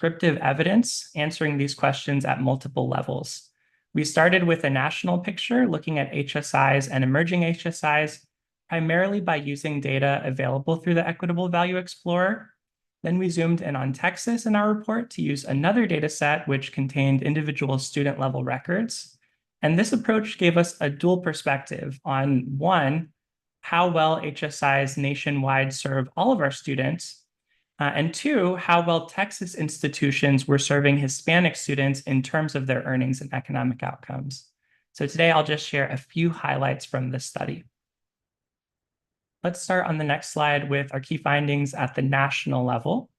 descriptive evidence answering these questions at multiple levels. We started with a national picture looking at HSIs and emerging HSIs, primarily by using data available through the Equitable Value Explorer. Then we zoomed in on Texas in our report to use another data set which contained individual student level records. And this approach gave us a dual perspective on, one, how well HSIs nationwide serve all of our students, and two, how well Texas institutions were serving Hispanic students in terms of their earnings and economic outcomes. So today I'll just share a few highlights from this study. Let's start on the next slide with our key findings at the national level.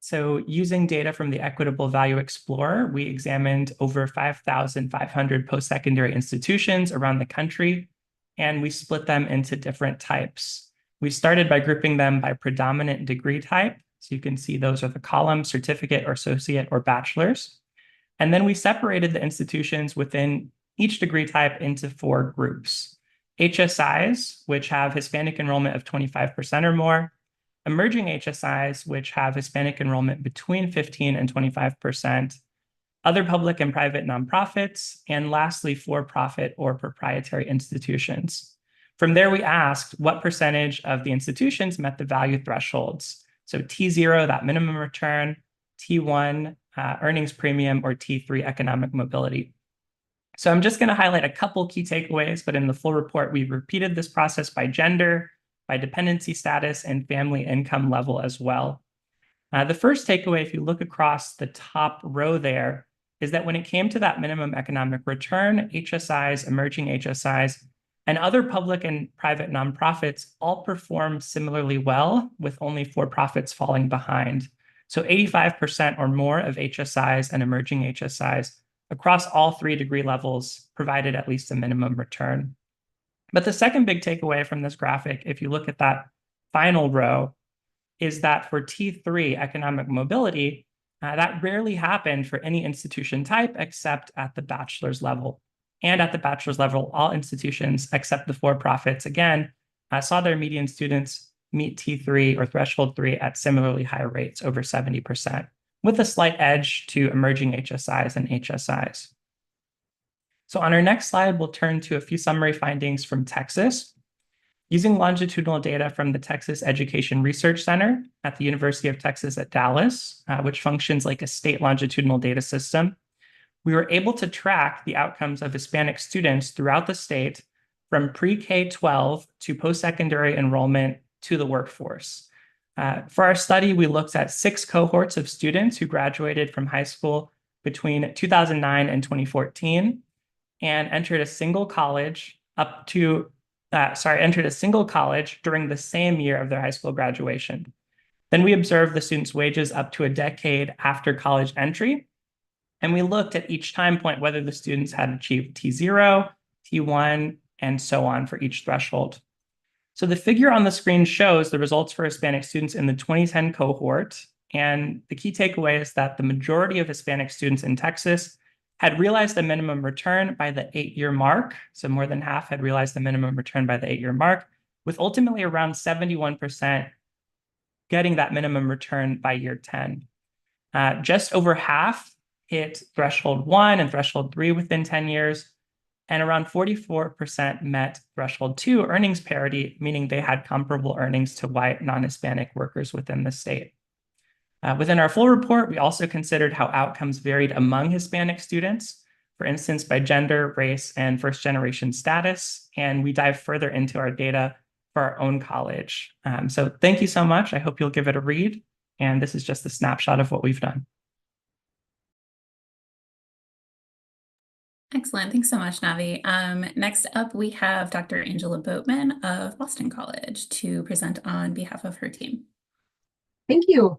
So using data from the Equitable Value Explorer, we examined over 5,500 post-secondary institutions around the country, and we split them into different types. We started by grouping them by predominant degree type. So you can see those are the columns, certificate or associate or bachelor's. And then we separated the institutions within each degree type into 4 groups. HSIs, which have Hispanic enrollment of 25% or more, emerging HSIs, which have Hispanic enrollment between 15 and 25%, other public and private nonprofits, and lastly, for-profit or proprietary institutions. From there, we asked what percentage of the institutions met the value thresholds. So T0, that minimum return, T1, earnings premium, or T3, economic mobility. So I'm just going to highlight a couple key takeaways, but in the full report, we've repeated this process by gender, by dependency status, and family income level as well. The first takeaway, if you look across the top row there, is that when it came to that minimum economic return, HSIs, emerging HSIs, and other public and private nonprofits all perform similarly well, with only for-profits falling behind. So 85% or more of HSIs and emerging HSIs across all 3 degree levels provided at least a minimum return. But the second big takeaway from this graphic, if you look at that final row, is that for T3 economic mobility, that rarely happened for any institution type except at the bachelor's level. And at the bachelor's level, all institutions except the for-profits, again, saw their median students meet T3 or threshold 3 at similarly high rates, over 70%, with a slight edge to emerging HSIs and HSIs. So on our next slide, we'll turn to a few summary findings from Texas. Using longitudinal data from the Texas Education Research Center at the University of Texas at Dallas, which functions like a state longitudinal data system, we were able to track the outcomes of Hispanic students throughout the state from pre-K-12 to post-secondary enrollment to the workforce. For our study, we looked at 6 cohorts of students who graduated from high school between 2009 and 2014 and entered a single college during the same year of their high school graduation. Then we observed the students' wages up to a decade after college entry, and we looked at each time point whether the students had achieved T0, T1, and so on for each threshold. So the figure on the screen shows the results for Hispanic students in the 2010 cohort, and the key takeaway is that the majority of Hispanic students in Texas had realized the minimum return by the 8-year mark. So more than half had realized the minimum return by the 8-year mark, with ultimately around 71% getting that minimum return by year 10. Just over half hit threshold 1 and threshold 3 within 10 years, and around 44% met threshold 2 earnings parity, meaning they had comparable earnings to white non-Hispanic workers within the state. Within our full report, we also considered how outcomes varied among Hispanic students, for instance, by gender, race, and first-generation status, and we dive further into our data for our own college. So thank you so much. I hope you'll give it a read, and this is just a snapshot of what we've done. Excellent. Thanks so much, Navi. Next up, we have Dr. Angela Boatman of Boston College to present on behalf of her team. Thank you.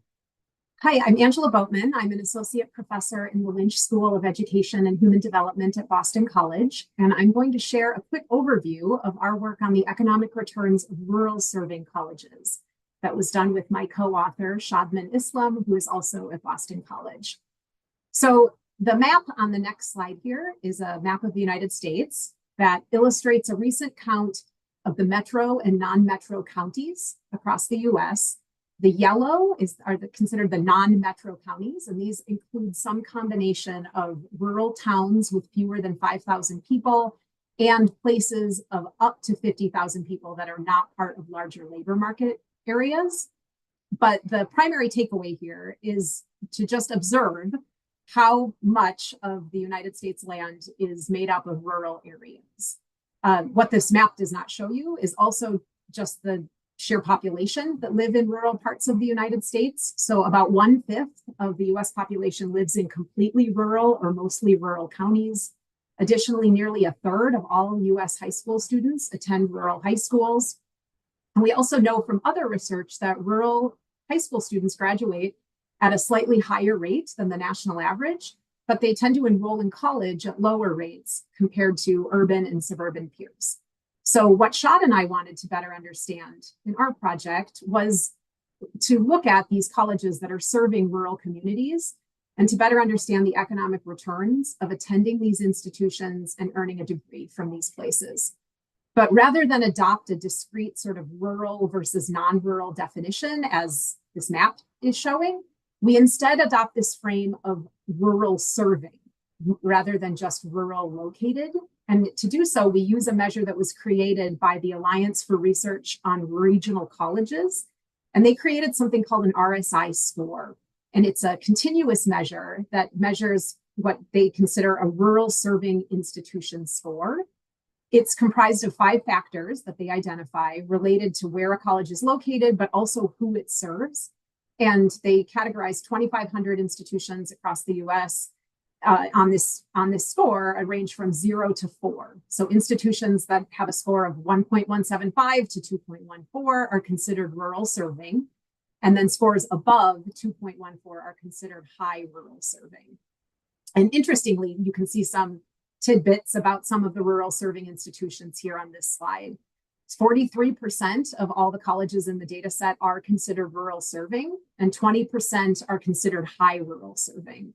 Hi, I'm Angela Boatman. I'm an associate professor in the Lynch School of Education and Human Development at Boston College, and I'm going to share a quick overview of our work on the economic returns of rural serving colleges. That was done with my co-author, Shadman Islam, who is also at Boston College. So the map on the next slide here is a map of the United States that illustrates a recent count of the metro and non-metro counties across the US. The yellow considered the non-metro counties, and these include some combination of rural towns with fewer than 5,000 people and places of up to 50,000 people that are not part of larger labor market areas. But the primary takeaway here is to just observe how much of the United States land is made up of rural areas. What this map does not show you is also just the sheer population that live in rural parts of the United States. So about 1/5 of the US population lives in completely rural or mostly rural counties. Additionally, nearly 1/3 of all US high school students attend rural high schools. And we also know from other research that rural high school students graduate at a slightly higher rate than the national average, but they tend to enroll in college at lower rates compared to urban and suburban peers. So what Shad and I wanted to better understand in our project was to look at these colleges that are serving rural communities and to better understand the economic returns of attending these institutions and earning a degree from these places. But rather than adopt a discrete sort of rural versus non-rural definition, as this map is showing, we instead adopt this frame of rural serving rather than just rural located. And to do so, we use a measure that was created by the Alliance for Research on Regional Colleges. And they created something called an RSI score. And it's a continuous measure that measures what they consider a rural serving institution score. It's comprised of 5 factors that they identify related to where a college is located, but also who it serves. And they categorize 2,500 institutions across the US on this score, a range from 0 to 4. So institutions that have a score of 1.175 to 2.14 are considered rural serving. And then scores above 2.14 are considered high rural serving. And interestingly, you can see some tidbits about some of the rural serving institutions here on this slide. 43% of all the colleges in the data set are considered rural serving, and 20% are considered high rural serving.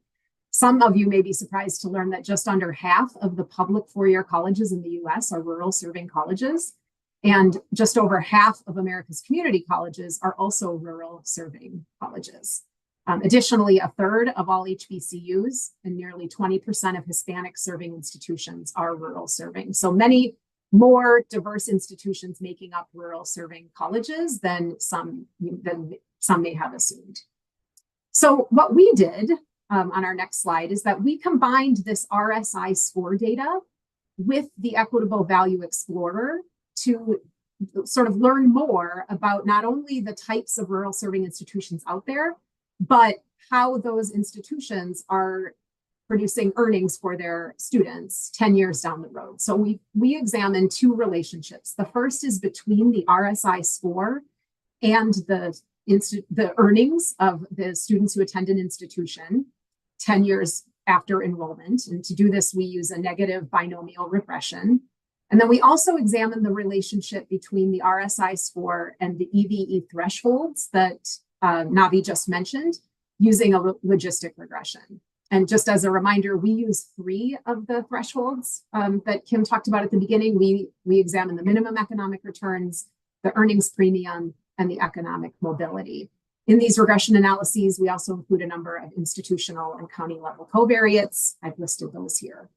Some of you may be surprised to learn that just under half of the public four-year colleges in the US are rural serving colleges, and just over half of America's community colleges are also rural serving colleges. Additionally, 1/3 of all HBCUs and nearly 20% of Hispanic serving institutions are rural serving. So many more diverse institutions making up rural serving colleges than some may have assumed. So what we did on our next slide is that we combined this RSI score data with the Equitable Value Explorer to sort of learn more about not only the types of rural serving institutions out there, but how those institutions are producing earnings for their students 10 years down the road. So we examined 2 relationships. The first is between the RSI score and the earnings of the students who attend an institution 10 years after enrollment. And to do this, we use a negative binomial regression. And then we also examine the relationship between the RSI score and the EVE thresholds that Navi just mentioned using a logistic regression. And just as a reminder, we use 3 of the thresholds that Kim talked about at the beginning. We examine the minimum economic returns, the earnings premium, and the economic mobility. In these regression analyses, we also include a number of institutional and county level covariates. I've listed those here.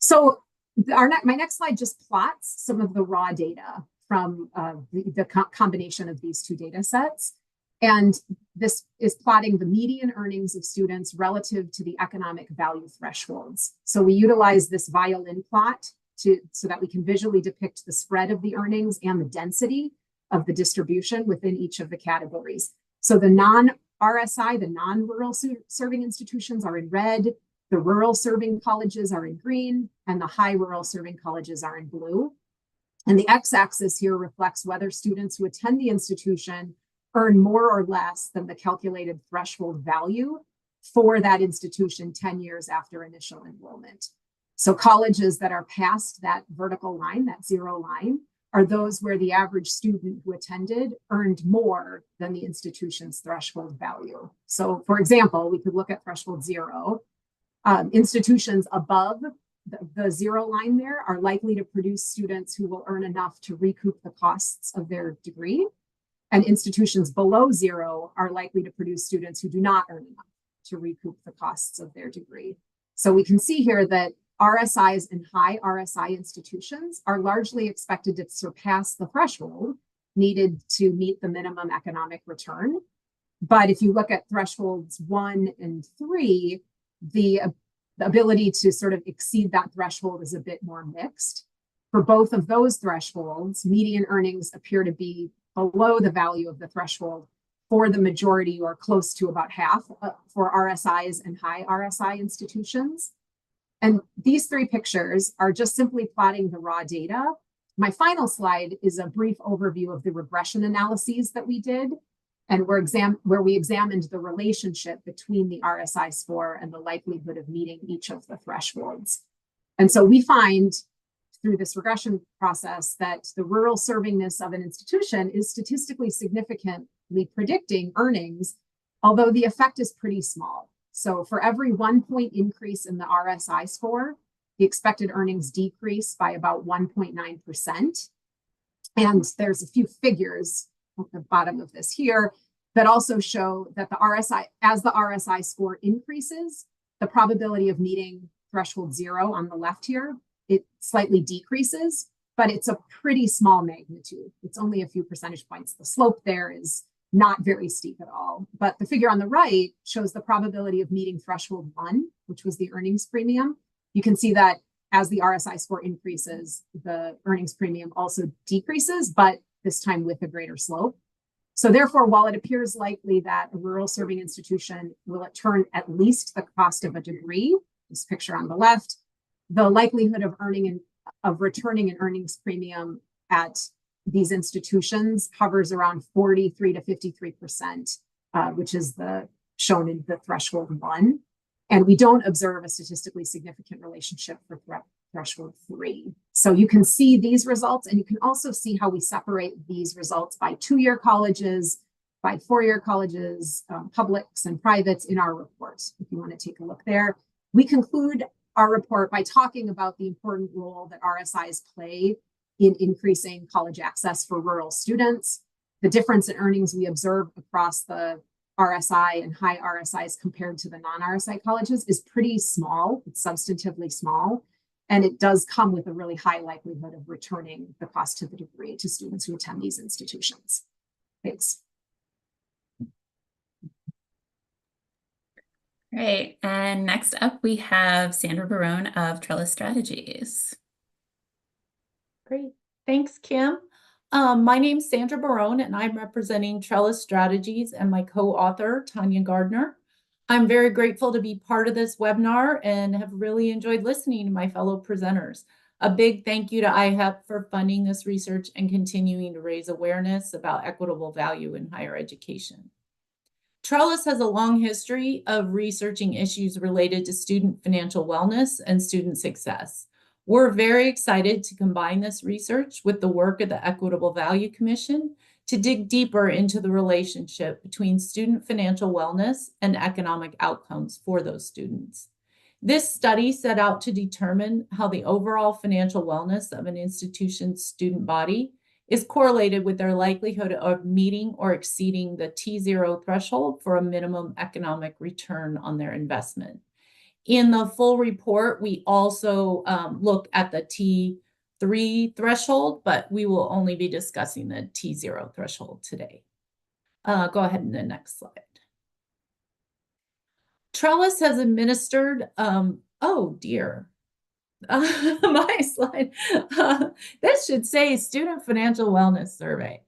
So my next slide just plots some of the raw data from the combination of these 2 data sets. And this is plotting the median earnings of students relative to the economic value thresholds. So we utilize this violin plot so that we can visually depict the spread of the earnings and the density of the distribution within each of the categories. So the non-RSI, the non-rural serving institutions are in red, the rural serving colleges are in green, and the high rural serving colleges are in blue. And the x-axis here reflects whether students who attend the institution earn more or less than the calculated threshold value for that institution 10 years after initial enrollment. So colleges that are past that vertical line, that 0 line, are those where the average student who attended earned more than the institution's threshold value. So for example, we could look at threshold 0. Institutions above the 0 line there are likely to produce students who will earn enough to recoup the costs of their degree. And institutions below 0 are likely to produce students who do not earn enough to recoup the costs of their degree. So we can see here that RSIs and high RSI institutions are largely expected to surpass the threshold needed to meet the minimum economic return. But if you look at thresholds 1 and 3, the ability to sort of exceed that threshold is a bit more mixed. For both of those thresholds, median earnings appear to be below the value of the threshold for the majority, or close to about half, for RSIs and high RSI institutions. And these 3 pictures are just simply plotting the raw data. My final slide is a brief overview of the regression analyses that we did, and where we examined the relationship between the RSI score and the likelihood of meeting each of the thresholds. And so we find through this regression process that the rural servingness of an institution is statistically significantly predicting earnings, although the effect is pretty small. So for every 1 point increase in the RSI score, the expected earnings decrease by about 1.9%. And there's a few figures at the bottom of this here that also show that as the RSI score increases, the probability of meeting threshold 0 on the left here, it slightly decreases, but it's a pretty small magnitude. It's only a few percentage points. The slope there is not very steep at all. But the figure on the right shows the probability of meeting threshold 1, which was the earnings premium. You can see that as the RSI score increases, the earnings premium also decreases, but this time with a greater slope. So therefore, while it appears likely that a rural serving institution will return at least the cost of a degree, this picture on the left, the likelihood of returning an earnings premium at these institutions hovers around 43 to 53%, which is shown in the threshold 1. And we don't observe a statistically significant relationship for threshold 3. So you can see these results, and you can also see how we separate these results by 2-year colleges, by 4-year colleges, publics and privates in our report, if you want to take a look there. We conclude our report by talking about the important role that RSIs play in increasing college access for rural students. The difference in earnings we observe across the RSI and high RSIs compared to the non-RSI colleges is pretty small. It's substantively small, and it does come with a really high likelihood of returning the cost of the degree to students who attend these institutions. Thanks. Great. And next up, we have Sandra Barone of Trellis Strategies. Great. Thanks, Kim. My name's Sandra Barone, and I'm representing Trellis Strategies and my co-author, Tanya Gardner. I'm very grateful to be part of this webinar and have really enjoyed listening to my fellow presenters. A big thank you to IHEP for funding this research and continuing to raise awareness about equitable value in higher education. Trellis has a long history of researching issues related to student financial wellness and student success. We're very excited to combine this research with the work of the Equitable Value Commission to dig deeper into the relationship between student financial wellness and economic outcomes for those students. This study set out to determine how the overall financial wellness of an institution's student body is correlated with their likelihood of meeting or exceeding the T0 threshold for a minimum economic return on their investment. In the full report, we also look at the T3 threshold, but we will only be discussing the T0 threshold today. Go ahead and the next slide. Trellis has administered, oh dear, my slide. This should say Student Financial Wellness Survey.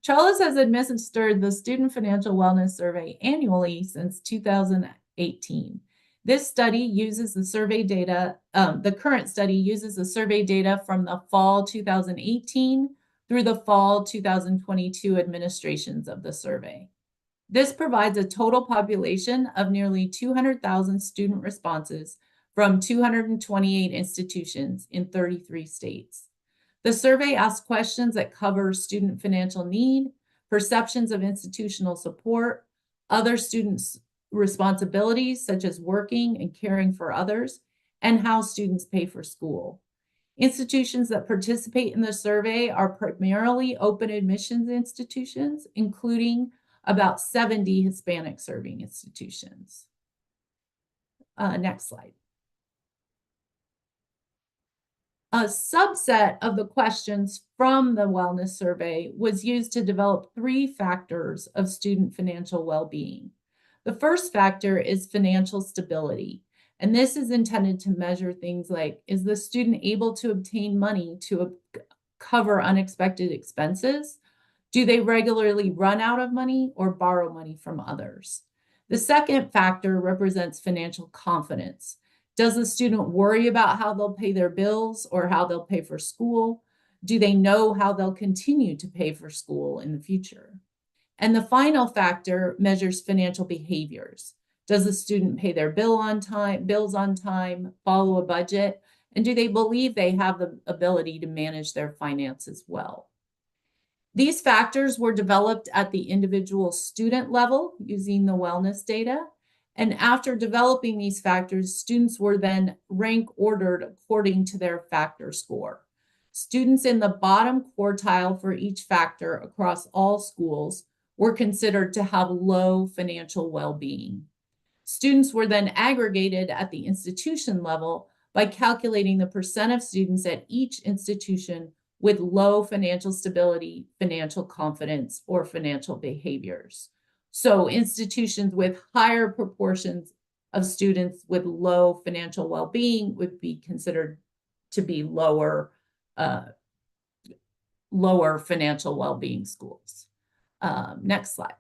Trellis has administered the Student Financial Wellness Survey annually since 2018. This study uses the survey data, the current study uses the survey data from the fall 2018 through the fall 2022 administrations of the survey. This provides a total population of nearly 200,000 student responses from 228 institutions in 33 states. The survey asks questions that cover student financial need, perceptions of institutional support, other students' responsibilities such as working and caring for others, and how students pay for school. Institutions that participate in the survey are primarily open admissions institutions, including about 70 Hispanic serving institutions. Next slide. A subset of the questions from the wellness survey was used to develop 3 factors of student financial well-being. The first factor is financial stability, and this is intended to measure things like, is the student able to obtain money to cover unexpected expenses? Do they regularly run out of money or borrow money from others? The second factor represents financial confidence. Does the student worry about how they'll pay their bills or how they'll pay for school? Do they know how they'll continue to pay for school in the future? And the final factor measures financial behaviors. Does the student pay their bills on time, follow a budget, and do they believe they have the ability to manage their finances well? These factors were developed at the individual student level using the wellness data. And after developing these factors, students were then rank ordered according to their factor score. Students in the bottom quartile for each factor across all schools were considered to have low financial well-being. Students were then aggregated at the institution level by calculating the percent of students at each institution with low financial stability, financial confidence, or financial behaviors. So institutions with higher proportions of students with low financial well-being would be considered to be lower financial well-being schools. Next slide.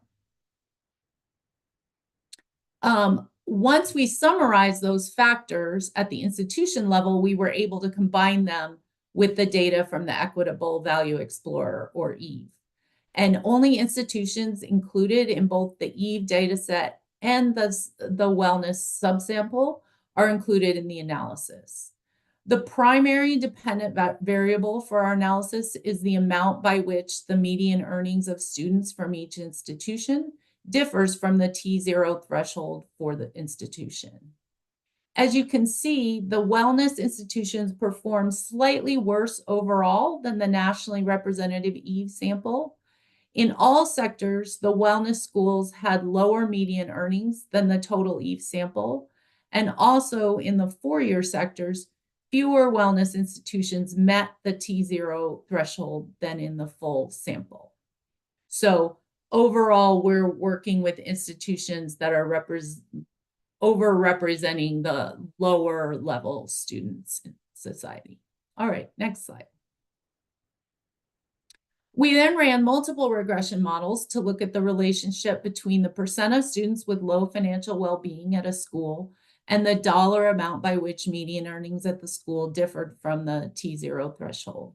Once we summarized those factors at the institution level, we were able to combine them with the data from the Equitable Value Explorer, or EVE. And only institutions included in both the EVE dataset and the wellness subsample are included in the analysis. The primary dependent variable for our analysis is the amount by which the median earnings of students from each institution differs from the T0 threshold for the institution. As you can see, the wellness institutions perform slightly worse overall than the nationally representative EVE sample. In all sectors, the wellness schools had lower median earnings than the total EVE sample. And also in the 4-year sectors, fewer wellness institutions met the T0 threshold than in the full sample. So overall, we're working with institutions that are over-representing the lower level students in society. All right, next slide. We then ran multiple regression models to look at the relationship between the percent of students with low financial well-being at a school and the dollar amount by which median earnings at the school differed from the T0 threshold.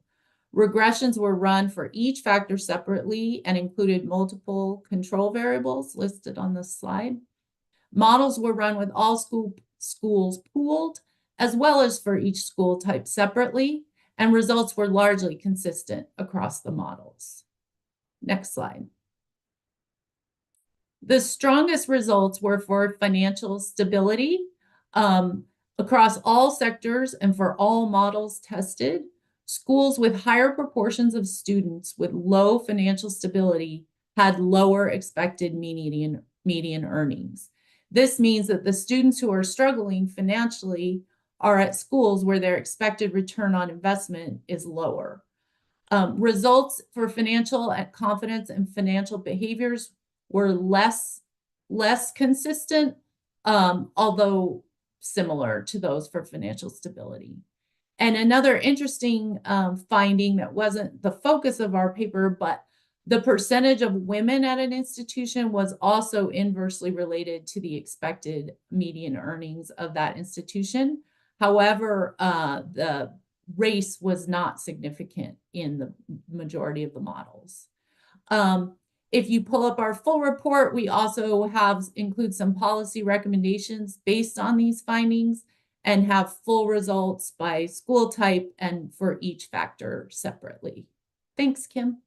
Regressions were run for each factor separately and included multiple control variables listed on this slide. Models were run with all schools pooled, as well as for each school type separately, and results were largely consistent across the models. Next slide. The strongest results were for financial stability across all sectors and for all models tested. Schools with higher proportions of students with low financial stability had lower expected median earnings. This means that the students who are struggling financially are at schools where their expected return on investment is lower. Results for financial confidence and financial behaviors were less consistent, although similar to those for financial stability. And another interesting finding that wasn't the focus of our paper, but the percentage of women at an institution was also inversely related to the expected median earnings of that institution. However, the race was not significant in the majority of the models. If you pull up our full report, we also include some policy recommendations based on these findings and have full results by school type and for each factor separately. Thanks, Kim.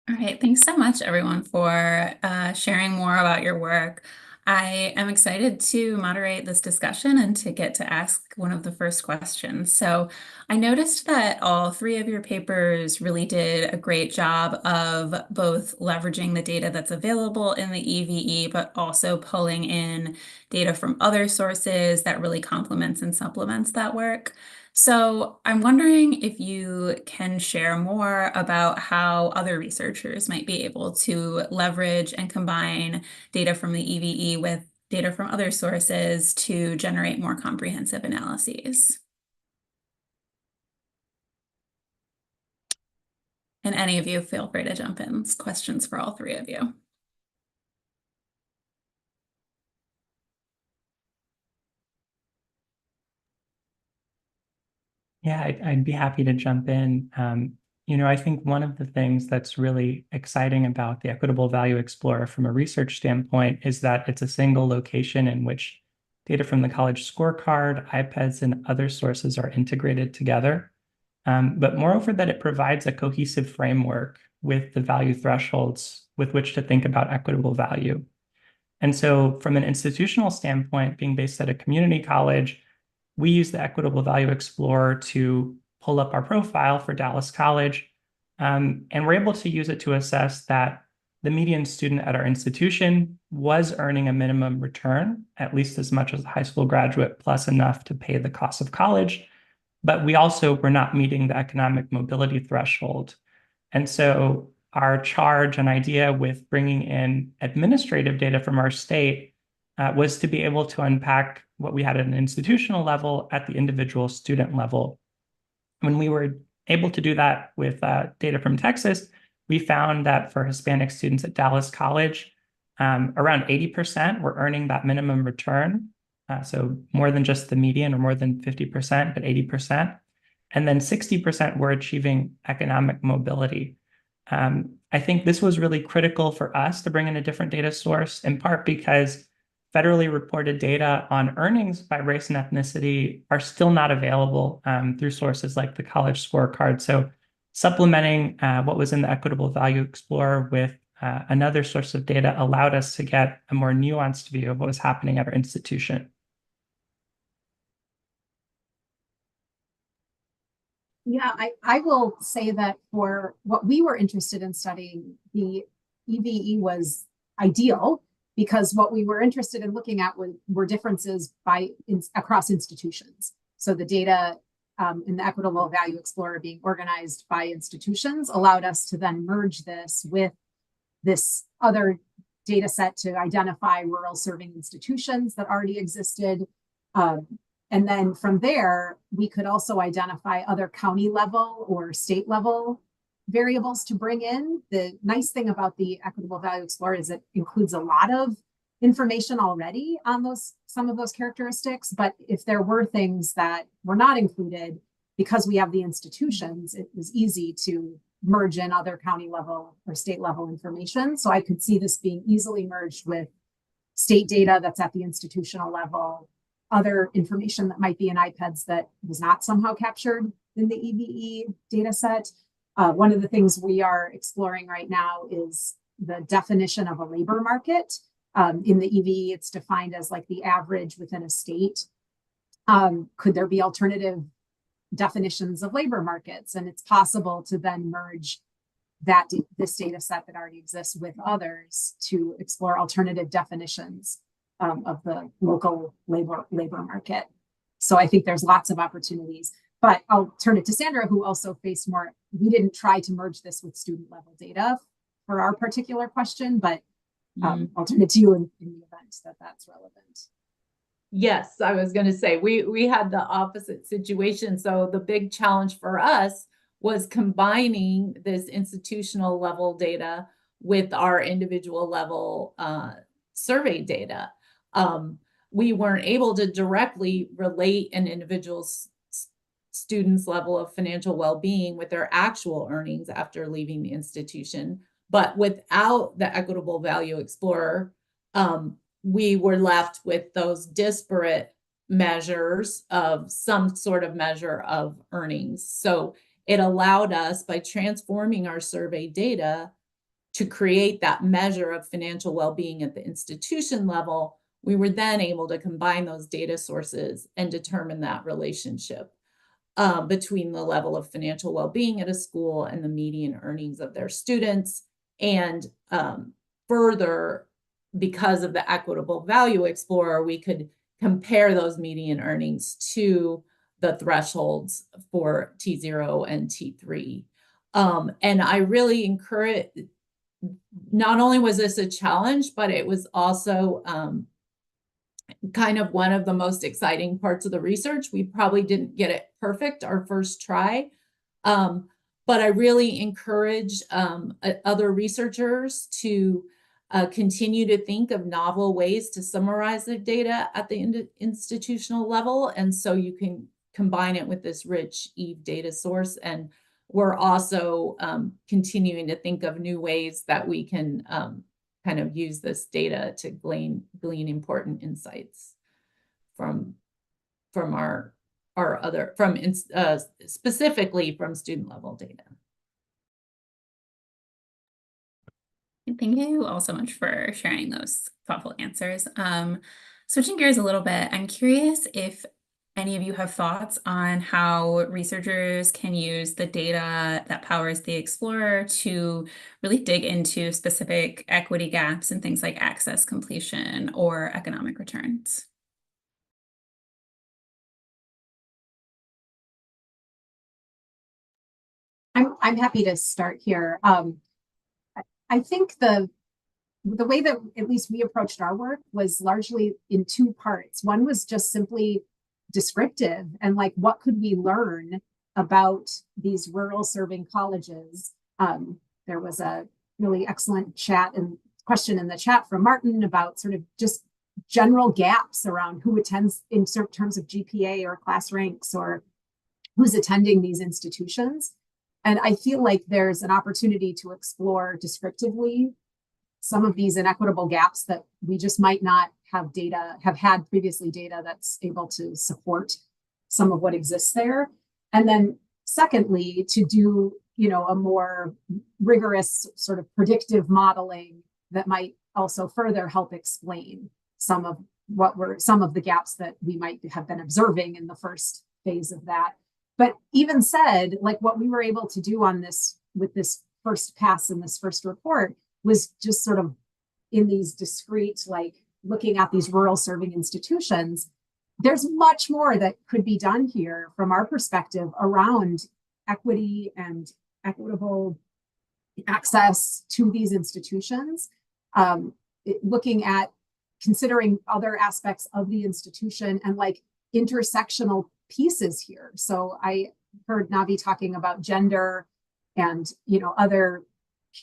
All right, thanks so much, everyone, for sharing more about your work. I am excited to moderate this discussion and to get to ask one of the first questions. So I noticed that all three of your papers really did a great job of both leveraging the data that's available in the EVE, but also pulling in data from other sources that really complements and supplements that work. So I'm wondering if you can share more about how other researchers might be able to leverage and combine data from the EVE with data from other sources to generate more comprehensive analyses. And any of you feel free to jump in. It's questions for all three of you. Yeah, I'd be happy to jump in. I think one of the things that's really exciting about the Equitable Value Explorer from a research standpoint is that it's a single location in which data from the college scorecard, IPEDS, and other sources are integrated together. But moreover, that it provides a cohesive framework with the value thresholds with which to think about equitable value. And so from an institutional standpoint, being based at a community college, we use the Equitable Value Explorer to pull up our profile for Dallas College. And we're able to use it to assess that the median student at our institution was earning a minimum return, at least as much as a high school graduate, plus enough to pay the cost of college. But we also were not meeting the economic mobility threshold. And so our charge and idea with bringing in administrative data from our state was to be able to unpack what we had at an institutional level at the individual student level. When we were able to do that with data from Texas, we found that for Hispanic students at Dallas College, around 80% were earning that minimum return. So more than just the median or more than 50%, but 80%. And then 60% were achieving economic mobility. I think this was really critical for us to bring in a different data source, in part because federally reported data on earnings by race and ethnicity are still not available through sources like the College Scorecard. So supplementing what was in the Equitable Value Explorer with another source of data allowed us to get a more nuanced view of what was happening at our institution. Yeah, I will say that for what we were interested in studying, the EVE was ideal because what we were interested in looking at were differences across institutions. So the data in the Equitable Value Explorer being organized by institutions allowed us to then merge this with this other data set to identify rural serving institutions that already existed. And then from there, we could also identify other county level or state level variables to bring in. The nice thing about the Equitable Value Explorer is it includes a lot of information already on some of those characteristics. But if there were things that were not included, because we have the institutions, it was easy to merge in other county level or state level information. So I could see this being easily merged with state data that's at the institutional level, other information that might be in IPEDS that was not somehow captured in the EVE data set. One of the things we are exploring right now is the definition of a labor market. In the EVE, it's defined as like the average within a state. Could there be alternative definitions of labor markets? And it's possible to then merge this data set that already exists with others to explore alternative definitions of the local labor market. So I think there's lots of opportunities, but I'll turn it to Sandra, who also faced more. We didn't try to merge this with student level data for our particular question, but I'll turn it to you in the event that that's relevant. Yes, I was going to say we had the opposite situation. So the big challenge for us was combining this institutional level data with our individual level survey data. We weren't able to directly relate an individual's student's level of financial well-being with their actual earnings after leaving the institution. But without the Equitable Value Explorer, we were left with those disparate measures of some sort of measure of earnings. So it allowed us, by transforming our survey data, to create that measure of financial well-being at the institution level, we were then able to combine those data sources and determine that relationship between the level of financial well-being at a school and the median earnings of their students. And further, because of the Equitable Value Explorer, we could compare those median earnings to the thresholds for T0 and T3. And I really encourage, not only was this a challenge, but it was also kind of one of the most exciting parts of the research. We probably didn't get it perfect our first try, but I really encourage other researchers to continue to think of novel ways to summarize the data at the institutional level. And so you can combine it with this rich EVE data source. And we're also continuing to think of new ways that we can kind of use this data to glean important insights from our other, specifically from student level data. Thank you all so much for sharing those thoughtful answers. Switching gears a little bit, I'm curious if any of you have thoughts on how researchers can use the data that powers the Explorer to really dig into specific equity gaps in things like access completion or economic returns. I'm happy to start here. I think the way that at least we approached our work was largely in two parts. One was just simply descriptive and like, what could we learn about these rural serving colleges? There was a really excellent question in the chat from Martin about sort of just general gaps around who attends in certain terms of GPA or class ranks or who's attending these institutions. And I feel like there's an opportunity to explore descriptively some of these inequitable gaps that we just might not have had previously data that's able to support some of what exists there. And then secondly, to do, a more rigorous sort of predictive modeling that might also further help explain some of the gaps that we might have been observing in the first phase of that. But even said, like what we were able to do on this with this first pass in this first report was just sort of in these discrete, like looking at these rural serving institutions. There's much more that could be done here from our perspective around equity and equitable access to these institutions, looking at considering other aspects of the institution and like intersectional pieces here. So I heard Navi talking about gender and other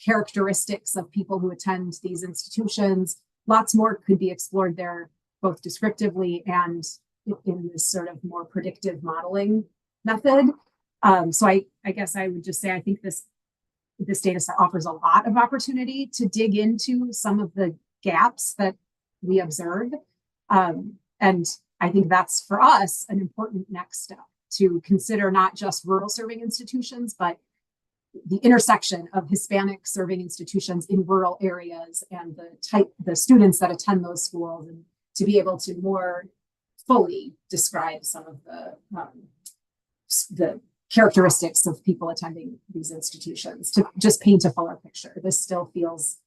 characteristics of people who attend these institutions. Lots more could be explored there, both descriptively and in this sort of more predictive modeling method. So I guess I would just say I think this data set offers a lot of opportunity to dig into some of the gaps that we observe. And I think that's for us an important next step to consider not just rural serving institutions, but the intersection of Hispanic serving institutions in rural areas and the students that attend those schools, and to be able to more fully describe some of the characteristics of people attending these institutions to just paint a fuller picture. This still feels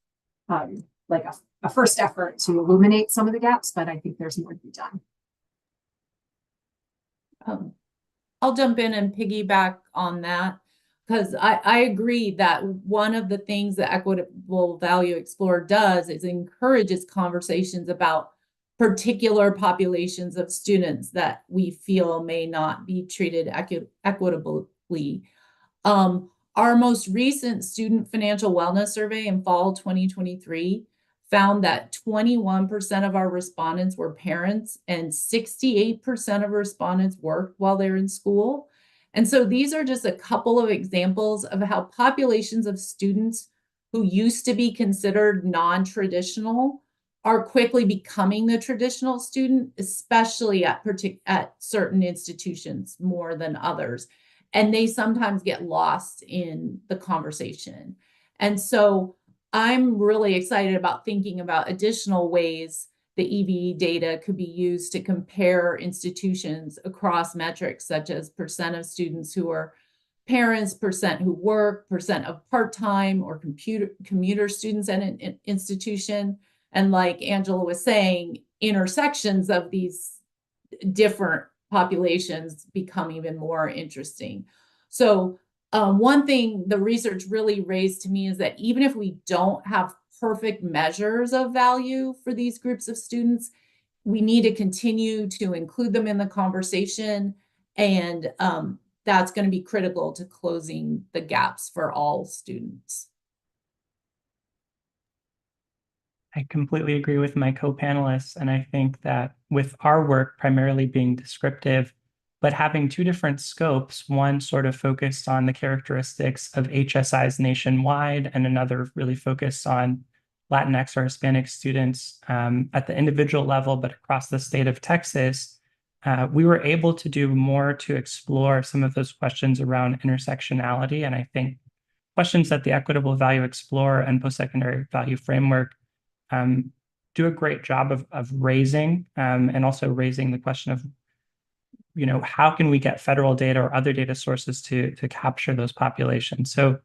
like a first effort to illuminate some of the gaps, but I think there's more to be done. I'll jump in and piggyback on that, because I agree that one of the things the Equitable Value Explorer does is encourages conversations about particular populations of students that we feel may not be treated equitably. Our most recent student financial wellness survey in fall 2023 found that 21% of our respondents were parents and 68% of respondents worked while they're in school. And so these are just a couple of examples of how populations of students who used to be considered non-traditional are quickly becoming the traditional student, especially at certain institutions more than others. And they sometimes get lost in the conversation. And so I'm really excited about thinking about additional ways the EVE data could be used to compare institutions across metrics such as percent of students who are parents, percent who work, percent of part-time or commuter students at an institution. And like Angela was saying, intersections of these different populations become even more interesting. So one thing the research really raised to me is that even if we don't have perfect measures of value for these groups of students, we need to continue to include them in the conversation. And that's going to be critical to closing the gaps for all students. I completely agree with my co-panelists, and I think that with our work primarily being descriptive, but having two different scopes, one sort of focused on the characteristics of HSIs nationwide, and another really focused on Latinx or Hispanic students at the individual level, but across the state of Texas, we were able to do more to explore some of those questions around intersectionality. And I think questions that the Equitable Value Explorer and Postsecondary Value Framework do a great job of raising and also raising the question of, how can we get federal data or other data sources to capture those populations? So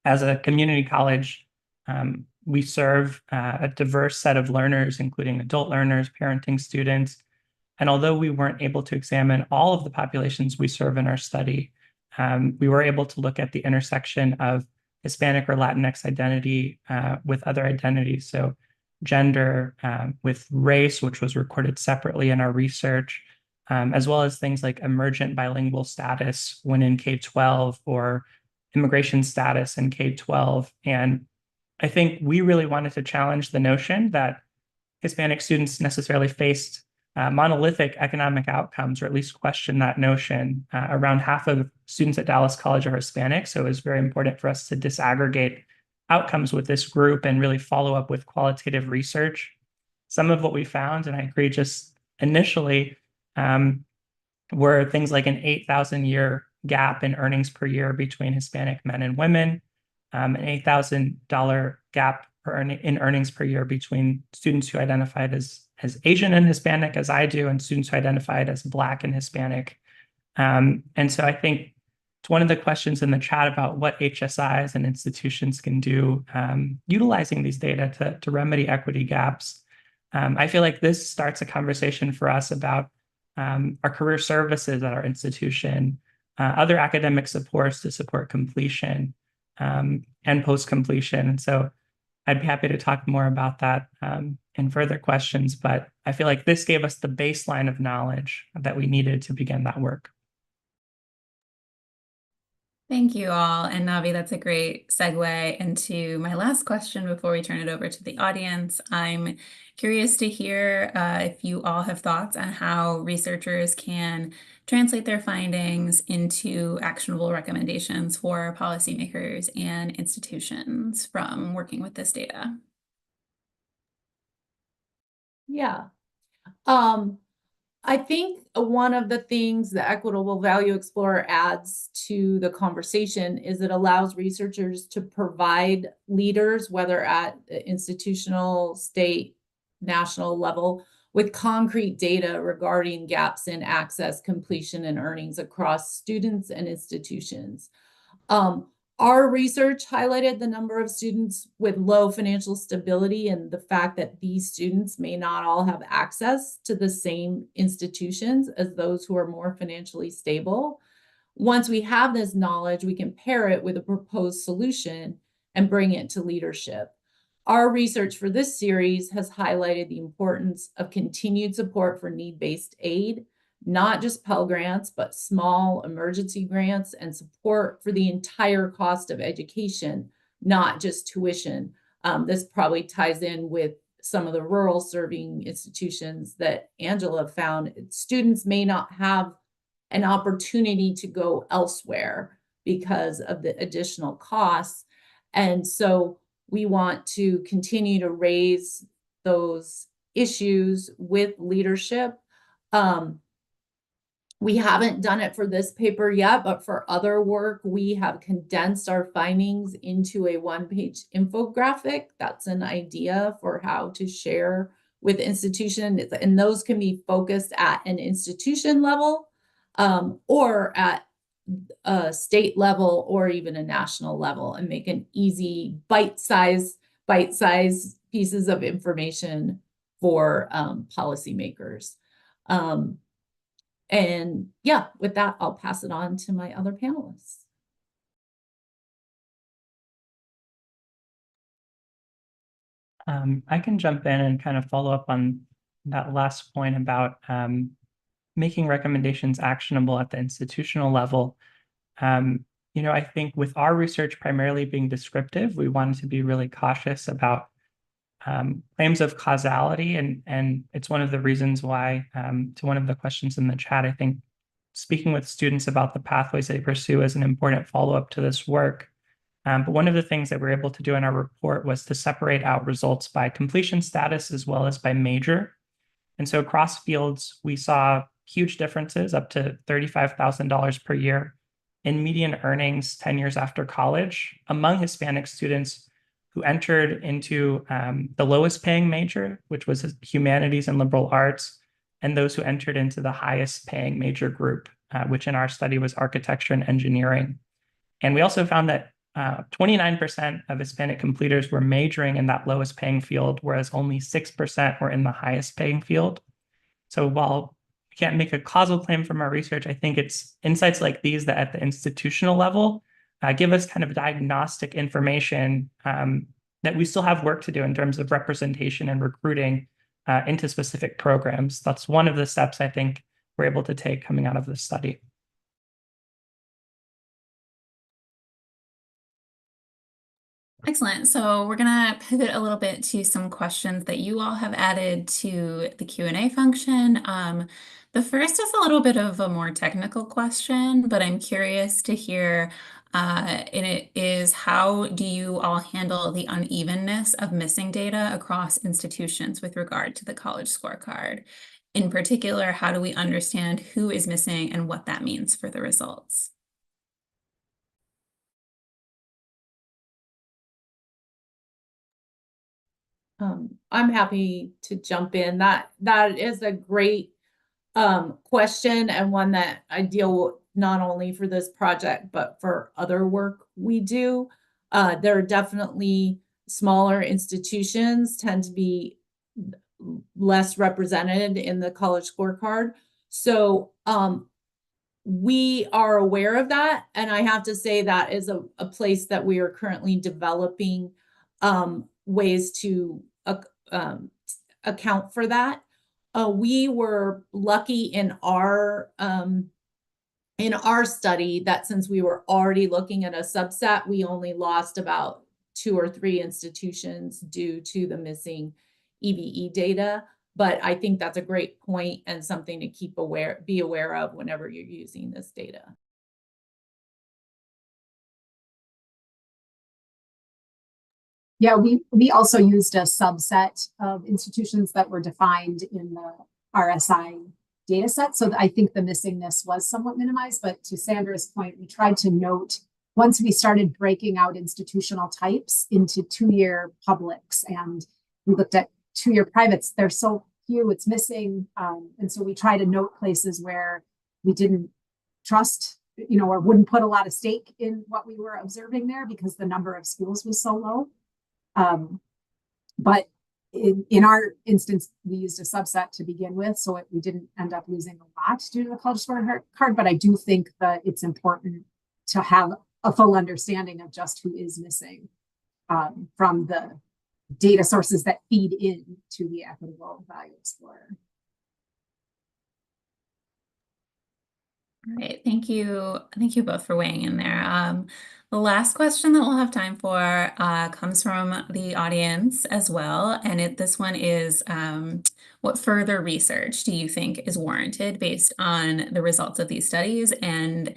as a community college, we serve a diverse set of learners, including adult learners, parenting students. And although we weren't able to examine all of the populations we serve in our study, we were able to look at the intersection of Hispanic or Latinx identity with other identities. So gender with race, which was recorded separately in our research, as well as things like emergent bilingual status when in K-12 or immigration status in K-12. And I think we really wanted to challenge the notion that Hispanic students necessarily faced monolithic economic outcomes, or at least question that notion. Around half of students at Dallas College are Hispanic, so it was very important for us to disaggregate outcomes with this group and really follow up with qualitative research. Some of what we found, and I agree just initially, were things like an 8,000-year gap in earnings per year between Hispanic men and women, an $8,000 gap in earnings per year between students who identified as Asian and Hispanic, as I do, and students who identified as Black and Hispanic. And so I think it's one of the questions in the chat about what HSIs and institutions can do utilizing these data to remedy equity gaps. I feel like this starts a conversation for us about our career services at our institution, other academic supports to support completion and post-completion. And so I'd be happy to talk more about that in further questions, but I feel like this gave us the baseline of knowledge that we needed to begin that work. Thank you all. And Navi, that's a great segue into my last question before we turn it over to the audience. I'm curious to hear if you all have thoughts on how researchers can translate their findings into actionable recommendations for policymakers and institutions from working with this data. Yeah. I think one of the things the Equitable Value Explorer adds to the conversation is it allows researchers to provide leaders, whether at the institutional, state, national level, with concrete data regarding gaps in access, completion, and earnings across students and institutions. Our research highlighted the number of students with low financial stability and the fact that these students may not all have access to the same institutions as those who are more financially stable. Once we have this knowledge, we can pair it with a proposed solution and bring it to leadership. Our research for this series has highlighted the importance of continued support for need-based aid, not just Pell Grants, but small emergency grants and support for the entire cost of education, not just tuition. This probably ties in with some of the rural serving institutions that Angela found. Students may not have an opportunity to go elsewhere because of the additional costs. And so we want to continue to raise those issues with leadership. We haven't done it for this paper yet, but for other work, we have condensed our findings into a one-page infographic. That's an idea for how to share with institutions, and those can be focused at an institution level, or at a state level, or even a national level, and make an easy bite-sized pieces of information for policymakers. And yeah, with that, I'll pass it on to my other panelists. I can jump in and kind of follow up on that last point about making recommendations actionable at the institutional level. I think with our research primarily being descriptive, we wanted to be really cautious about claims of causality, and it's one of the reasons why, to one of the questions in the chat, I think speaking with students about the pathways they pursue is an important follow-up to this work. But one of the things that we were able to do in our report was to separate out results by completion status as well as by major. And so across fields, we saw huge differences, up to $35,000 per year in median earnings 10 years after college among Hispanic students who entered into the lowest paying major, which was humanities and liberal arts, and those who entered into the highest paying major group, which in our study was architecture and engineering. And we also found that 29% of Hispanic completers were majoring in that lowest paying field, whereas only 6% were in the highest paying field. So while we can't make a causal claim from our research, I think it's insights like these that at the institutional level give us kind of diagnostic information that we still have work to do in terms of representation and recruiting into specific programs. That's one of the steps I think we're able to take coming out of this study. Excellent. So we're going to pivot a little bit to some questions that you all have added to the Q&A function. The first is a little bit of a more technical question, but I'm curious to hear, and it is, how do you all handle the unevenness of missing data across institutions with regard to the college scorecard? In particular, how do we understand who is missing and what that means for the results? I'm happy to jump in. That is a great question, and one that I deal with not only for this project, but for other work we do. There are definitely smaller institutions tend to be less represented in the college scorecard. So we are aware of that. And I have to say that is a place that we are currently developing ways to account for that. We were lucky in our study that since we were already looking at a subset, we only lost about 2 or 3 institutions due to the missing EVE data. But I think that's a great point and something to be aware of whenever you're using this data. Yeah, we also used a subset of institutions that were defined in the RSI data set. So I think the missingness was somewhat minimized, but to Sandra's point, we tried to note once we started breaking out institutional types into 2-year publics, and we looked at 2-year privates, they're so few, it's missing. And so we try to note places where we didn't trust, or wouldn't put a lot of stake in what we were observing there because the number of schools was so low. But in our instance, we used a subset to begin with, so we didn't end up losing a lot due to the college scorecard. But I do think that it's important to have a full understanding of just who is missing from the data sources that feed in to the Equitable Value Explorer. All right, thank you. Thank you both for weighing in there. The last question that we'll have time for comes from the audience as well. And this one is, what further research do you think is warranted based on the results of these studies? And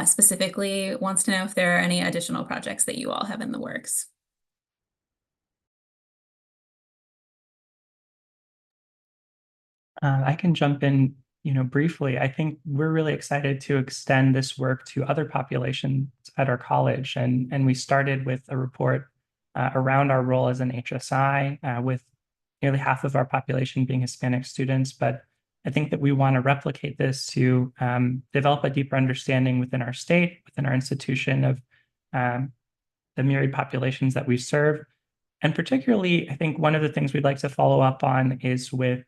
specifically wants to know if there are any additional projects that you all have in the works. I can jump in. briefly, I think we're really excited to extend this work to other populations at our college. And we started with a report around our role as an HSI, with nearly half of our population being Hispanic students. But I think that we want to replicate this to develop a deeper understanding within our state, within our institution of the myriad populations that we serve. And particularly, I think one of the things we'd like to follow up on is with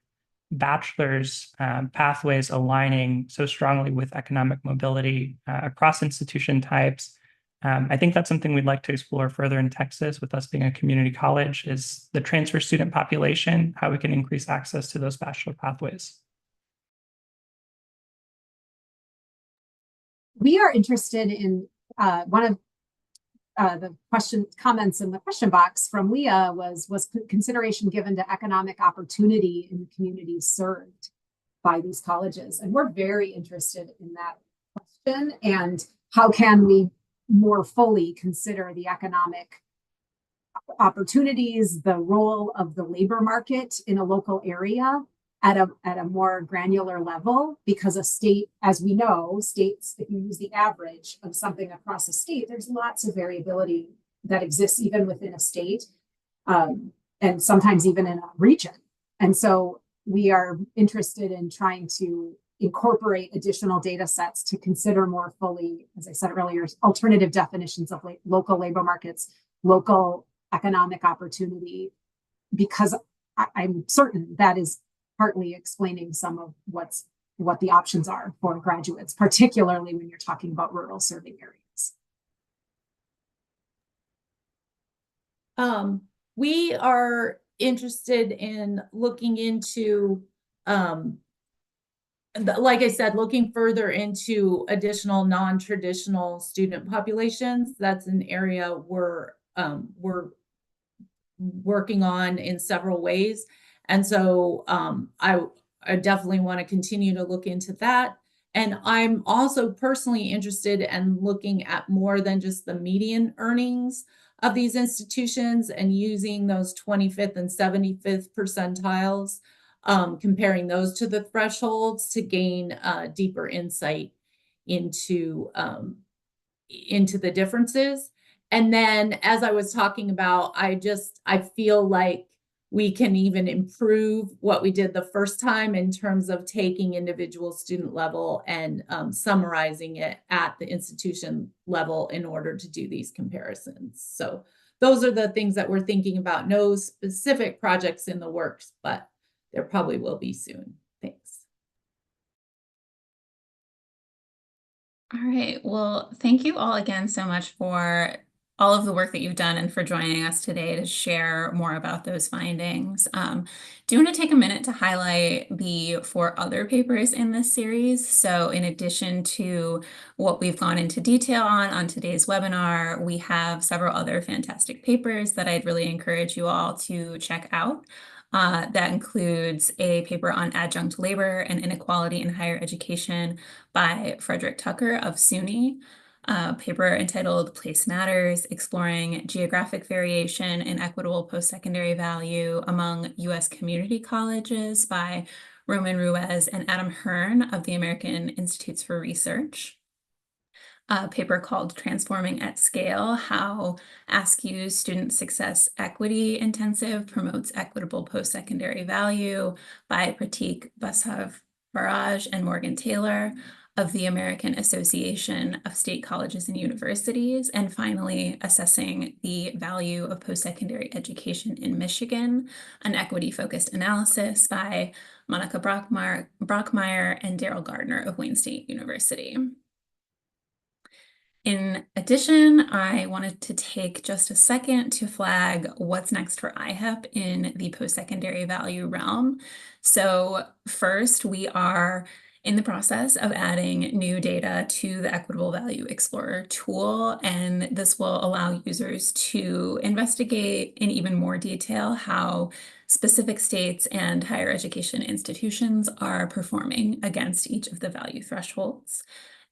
bachelor's pathways aligning so strongly with economic mobility across institution types. I think that's something we'd like to explore further in Texas, with us being a community college, is the transfer student population, how we can increase access to those bachelor pathways. We are interested in one of the comments in the question box from Leah was consideration given to economic opportunity in the communities served by these colleges. And we're very interested in that question, and how can we more fully consider the economic opportunities, the role of the labor market in a local area at a more granular level, because a state, as we know, states, if you use the average of something across a state, there's lots of variability that exists even within a state, and sometimes even in a region. And so we are interested in trying to incorporate additional data sets to consider more fully, as I said earlier, alternative definitions of local labor markets, local economic opportunity, because I'm certain that is partly explaining some of what the options are for graduates, particularly when you're talking about rural serving areas. We are interested in looking into, like I said, looking further into additional non-traditional student populations. That's an area we're working on in several ways. And so I definitely want to continue to look into that. And I'm also personally interested in looking at more than just the median earnings of these institutions, and using those 25th and 75th percentiles, comparing those to the thresholds to gain deeper insight into the differences. And then, as I was talking about, I feel like we can even improve what we did the first time in terms of taking individual student level and summarizing it at the institution level in order to do these comparisons. So those are the things that we're thinking about. No specific projects in the works, but there probably will be soon. Thanks. All right. Well, thank you all again so much for all of the work that you've done and for joining us today to share more about those findings. Do you want to take a minute to highlight the 4 other papers in this series? So in addition to what we've gone into detail on today's webinar, we have several other fantastic papers that I'd really encourage you all to check out. That includes a paper on adjunct labor and inequality in higher education by Frederick Tucker of SUNY, a paper entitled Place Matters, Exploring Geographic Variation and Equitable Post-Secondary Value Among U.S. Community Colleges by Roman Ruiz and Adam Hearn of the American Institutes for Research. A paper called Transforming at Scale, How ASCU's Student Success Equity Intensive Promotes Equitable Post-Secondary Value by Pratik Bashav-Faraj and Morgan Taylor of the American Association of State Colleges and Universities. And finally, Assessing the Value of Post-Secondary Education in Michigan, an equity-focused analysis by Monica Brockmeyer and Daryl Gardner of Wayne State University. In addition, I wanted to take just a second to flag what's next for IHEP in the post-secondary value realm. So first, we are in the process of adding new data to the Equitable Value Explorer tool, and this will allow users to investigate in even more detail how specific states and higher education institutions are performing against each of the value thresholds.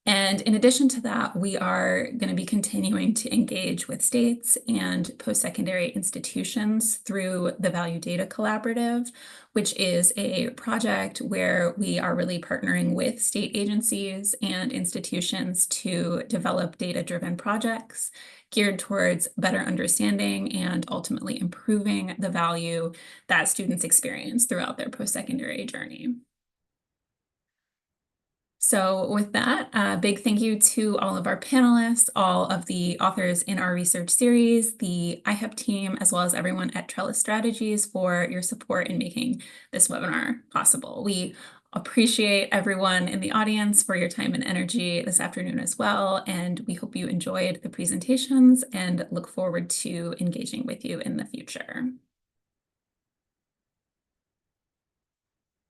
And in addition to that, we are going to be continuing to engage with states and post-secondary institutions through the Value Data Collaborative, which is a project where we are really partnering with state agencies and institutions to develop data-driven projects geared towards better understanding and ultimately improving the value that students experience throughout their post-secondary journey. So with that, a big thank you to all of our panelists, all of the authors in our research series, the IHEP team, as well as everyone at Trellis Strategies for your support in making this webinar possible. We appreciate everyone in the audience for your time and energy this afternoon as well, and we hope you enjoyed the presentations and look forward to engaging with you in the future.